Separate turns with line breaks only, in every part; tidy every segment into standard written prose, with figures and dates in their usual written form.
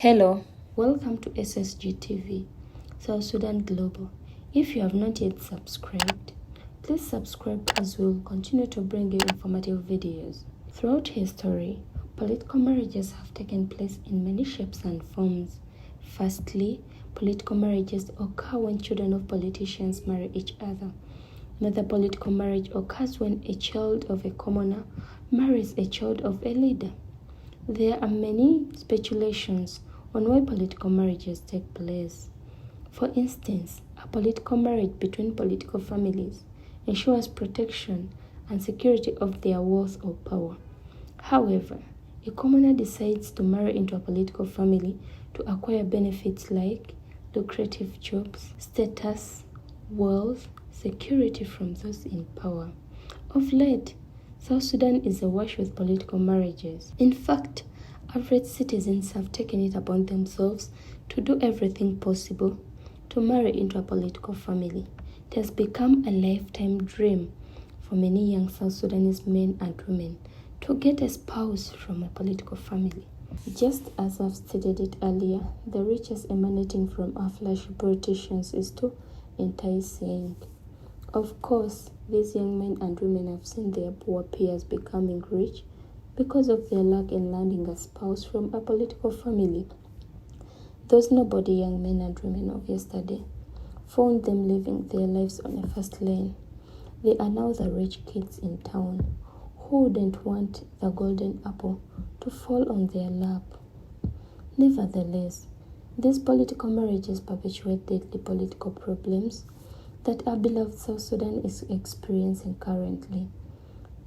Hello, welcome to SSGTV, South Sudan Global. If you have not yet subscribed, please subscribe as we will continue to bring you informative videos. Throughout history, political marriages have taken place in many shapes and forms. Firstly, political marriages occur when children of politicians marry each other. Another political marriage occurs when a child of a commoner marries a child of a leader. There are many speculations on why political marriages take place. For instance, a political marriage between political families ensures protection and security of their wealth or power. However, a commoner decides to marry into a political family to acquire benefits like lucrative jobs, status, wealth, security from those in power. Of late, South Sudan is awash with political marriages. In fact, average citizens have taken it upon themselves to do everything possible to marry into a political family. It has become a lifetime dream for many young South Sudanese men and women to get a spouse from a political family. Just as I've stated it earlier, the riches emanating from our flashy politicians is too enticing. Of course, these young men and women have seen their poor peers becoming rich because of their luck in landing a spouse from a political family. Those nobody young men and women of yesterday found them living their lives on a fast lane. They are now the rich kids in town who wouldn't want the golden apple to fall on their lap. Nevertheless, these political marriages perpetuate deadly political problems that our beloved South Sudan is experiencing currently.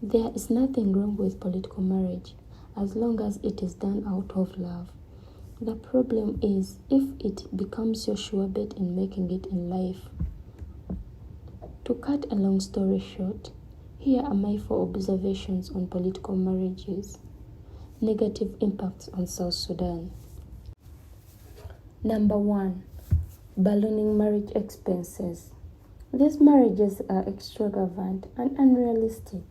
There is nothing wrong with political marriage as long as it is done out of love. The problem is if it becomes your sure bet in making it in life. To cut a long story short, here are my 4 observations on political marriages. Negative impacts on South Sudan. Number 1. Ballooning marriage expenses. These marriages are extravagant and unrealistic.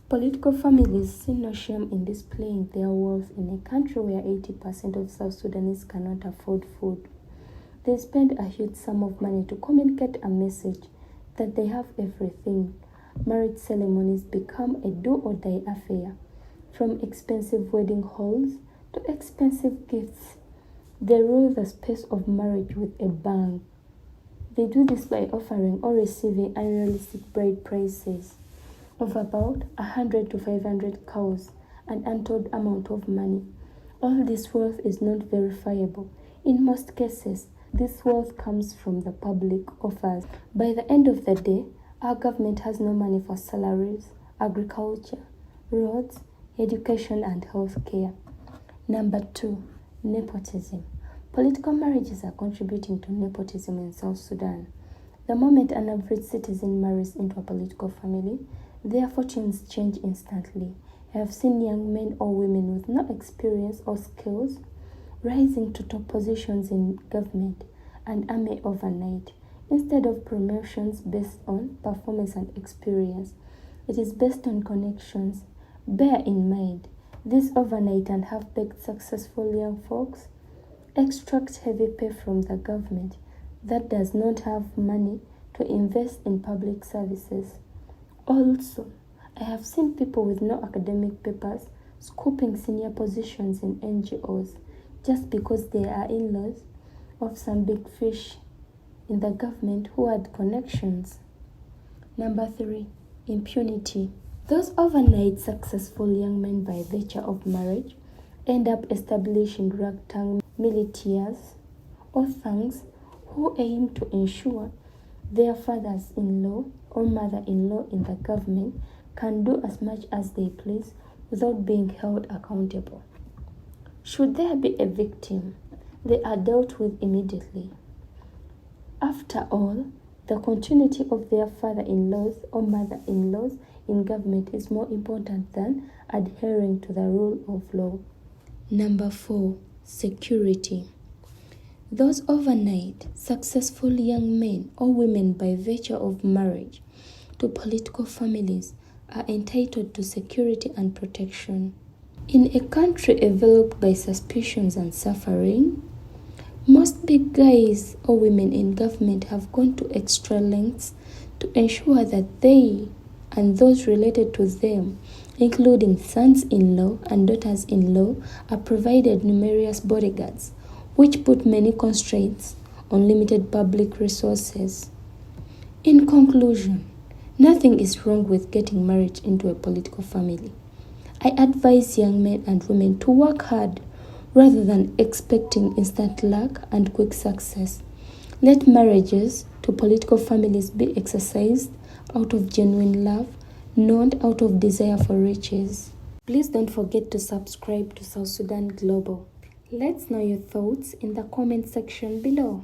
Political families see no shame in displaying their wealth in a country where 80% of South Sudanese cannot afford food. They spend a huge sum of money to communicate a message that they have everything. Marriage ceremonies become a do-or-die affair, from expensive wedding halls to expensive gifts. They rule the space of marriage with a bang. They do this by offering or receiving unrealistic bride prices of about 100 to 500 cows, an untold amount of money. All this wealth is not verifiable. In most cases, this wealth comes from the public offers. By the end of the day, our government has no money for salaries, agriculture, roads, education, and health care. Number 2, nepotism. Political marriages are contributing to nepotism in South Sudan. The moment an average citizen marries into a political family, their fortunes change instantly. I have seen young men or women with no experience or skills rising to top positions in government and army overnight. Instead of promotions based on performance and experience, it is based on connections. Bear in mind, these overnight and half-baked successful young folks extract heavy pay from the government that does not have money to invest in public services. Also, I have seen people with no academic papers scooping senior positions in NGOs just because they are in-laws of some big fish in the government who had connections. Number 3, impunity. Those overnight successful young men by virtue of marriage end up establishing ragtag militias or thugs who aim to ensure their fathers-in-law or mother-in-law in the government can do as much as they please without being held accountable. Should there be a victim, they are dealt with immediately. After all, the continuity of their father-in-laws or mother-in-laws in government is more important than adhering to the rule of law. Number 4, security. Those overnight successful young men or women by virtue of marriage to political families are entitled to security and protection. In a country enveloped by suspicions and suffering, most big guys or women in government have gone to extra lengths to ensure that they and those related to them, including sons-in-law and daughters-in-law, are provided numerous bodyguards, which put many constraints on limited public resources. In conclusion, nothing is wrong with getting married into a political family. I advise young men and women to work hard rather than expecting instant luck and quick success. Let marriages to political families be exercised out of genuine love, not out of desire for riches. Please don't forget to subscribe to South Sudan Global. Let's know your thoughts in the comment section below.